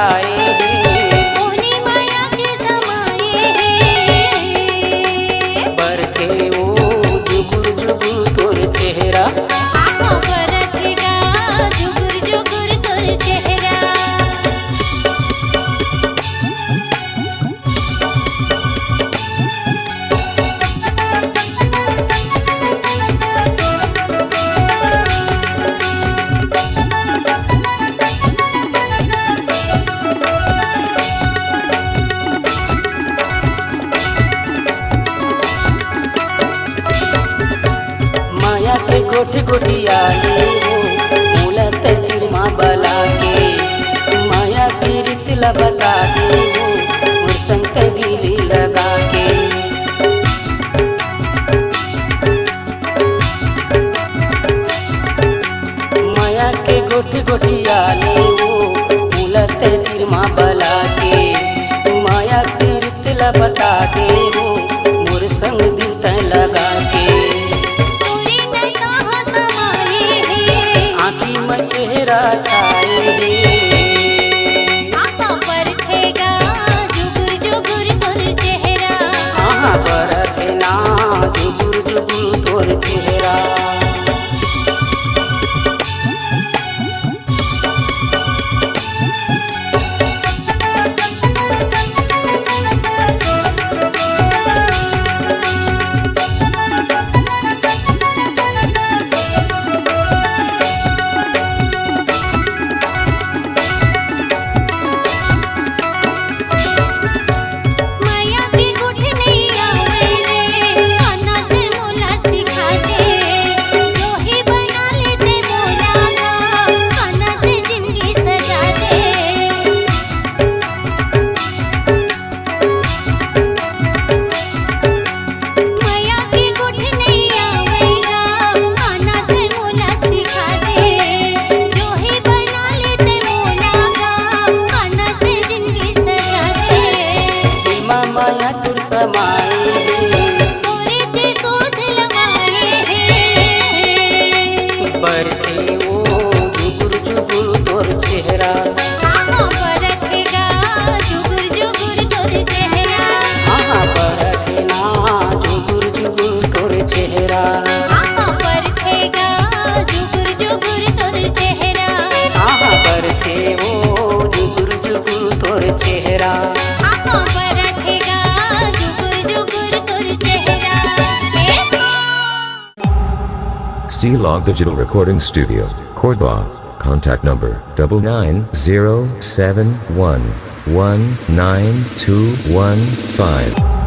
बरसाए मोरी माया के समाए बरखे ओ जुगुर जुगुर तोर चेहरा आँखों पर रखेगा जुगुर जुगुर तोर चेहरा। माया के गोठी गोठिया ले वो बोलत तिरमा बला के माया पीरित ला बता दे वो मोर संग ते दिली लगा के माया के गोठी गोठिया ले वो बोलत तिरमा बला के माया पीरित ला बता दे वो मोर संग दिल ते लगा के तोरी नैना समाए आँखी में चेहरा छाए आँखों पर रखेगा जुगुर जुगुर तोर चेहरा। कहाँ बरखे ना जुगुर जुगुर तोर चेहरा। माया के गुठ नहीं आवे रे अनाथ मोला सिखा दे जो ही बना लेते मोला का अनाथ जिंदगी सजा दे। माया के गुठ नहीं आवेगा अनाथ मोला सिखा दे जो ही बना लेते मोला का अनाथ जिंदगी सजा दे। दिलमा माया तुर समाए तोरे ते सोध लमाए बरखे ओ जुगुर जुगुर तोर चेहरा। आँखों पर रखेगा जुगुर जुगुर तोर चेहरा। कहाँ बरखे ना जुगुर जुगुर तोर चेहरा। आँखों पर रखेगा जुगुर जुगुर तोर चेहरा। कहाँ बरखे ओ जुगुर जुगुर तोर चेहरा। आँखों पर रखेगा जुगुर जुगुर तोर चेहरा। C-Log Digital Recording Studio, Cordoba. Contact number 99071192115.